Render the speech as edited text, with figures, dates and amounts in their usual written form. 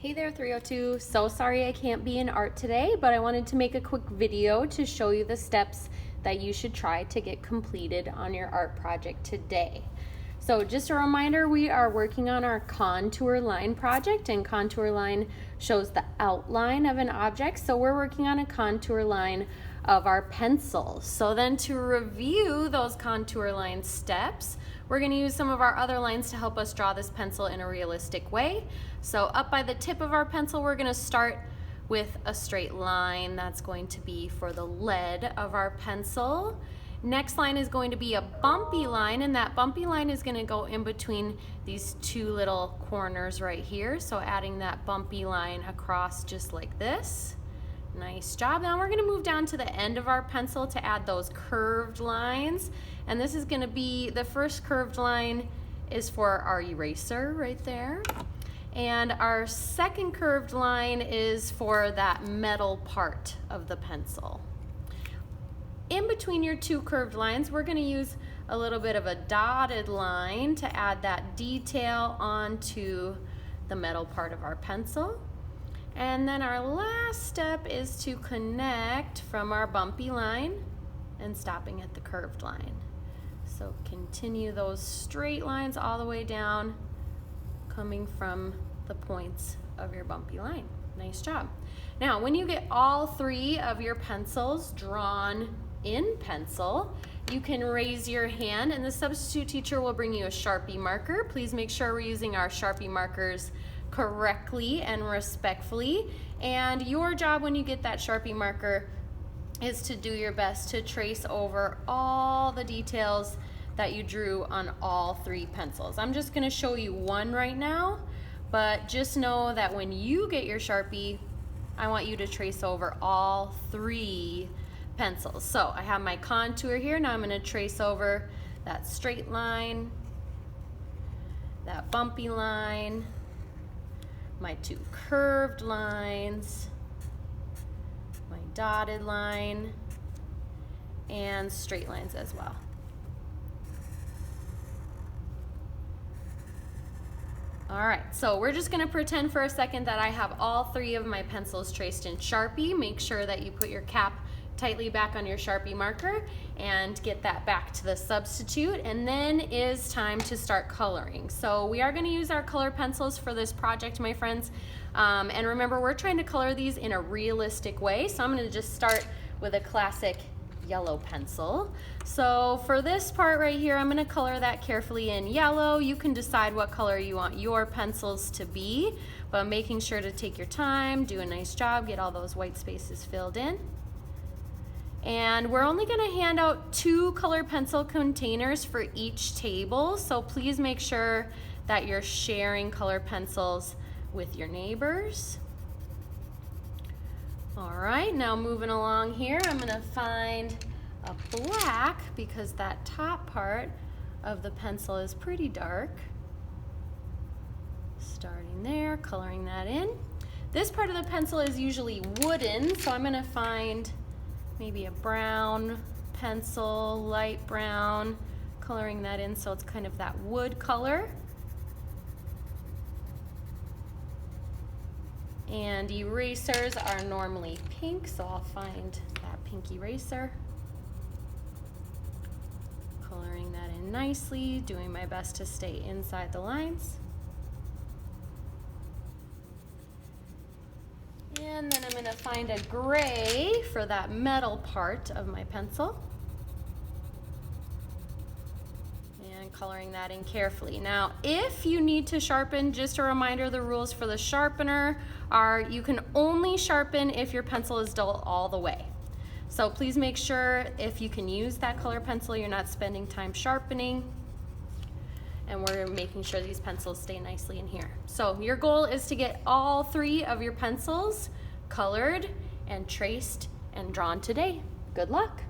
Hey there 302, so sorry I can't be in art today, but I wanted to make a quick video to show you the steps that you should try to get completed on your art project today. So just a reminder, we are working on our contour line project, and contour line shows the outline of an object, so we're working on a contour line of our pencil. So then to review those contour line steps, we're going to use some of our other lines to help us draw this pencil in a realistic way. So up by the tip of our pencil, we're going to start with a straight line. That's going to be for the lead of our pencil. Next line is going to be a bumpy line, and that bumpy line is going to go in between these two little corners right here. So adding that bumpy line across just like this. Nice job. Now we're going to move down to the end of our pencil to add those curved lines. And this is going to be, the first curved line is for our eraser right there. And our second curved line is for that metal part of the pencil. In between your two curved lines, we're going to use a little bit of a dotted line to add that detail onto the metal part of our pencil. And then our last step is to connect from our bumpy line and stopping at the curved line. So continue those straight lines all the way down, coming from the points of your bumpy line. Nice job. Now, when you get all three of your pencils drawn in pencil, you can raise your hand and the substitute teacher will bring you a Sharpie marker. Please make sure we're using our Sharpie markers correctly and respectfully. And your job when you get that Sharpie marker is to do your best to trace over all the details that you drew on all three pencils. I'm just going to show you one right now, but just know that when you get your Sharpie, I want you to trace over all three pencils. So I have my contour here. Now I'm going to trace over that straight line, that bumpy line, my two curved lines, my dotted line, and straight lines as well. All right, so we're just gonna pretend for a second that I have all three of my pencils traced in Sharpie. Make sure that you put your cap tightly back on your Sharpie marker and get that back to the substitute, and then is time to start coloring. So we are going to use our color pencils for this project, my friends, and remember, we're trying to color these in a realistic way, so I'm going to just start with a classic yellow pencil. So for this part right here, I'm going to color that carefully in yellow. You can decide what color you want your pencils to be, but making sure to take your time, do a nice job, get all those white spaces filled in. And we're only going to hand out 2 color pencil containers for each table, so please make sure that you're sharing color pencils with your neighbors. All right, now moving along here, I'm going to find a black because that top part of the pencil is pretty dark. Starting there, coloring that in. This part of the pencil is usually wooden, so I'm going to find maybe a brown pencil, light brown, coloring that in so it's kind of that wood color. And erasers are normally pink, so I'll find that pink eraser. Coloring that in nicely, doing my best to stay inside the lines. And then I'm going to find a gray for that metal part of my pencil. And coloring that in carefully. Now, if you need to sharpen, just a reminder, the rules for the sharpener are you can only sharpen if your pencil is dull all the way. So please make sure if you can use that color pencil, you're not spending time sharpening. And we're making sure these pencils stay nicely in here. So your goal is to get all 3 of your pencils colored and traced and drawn today. Good luck.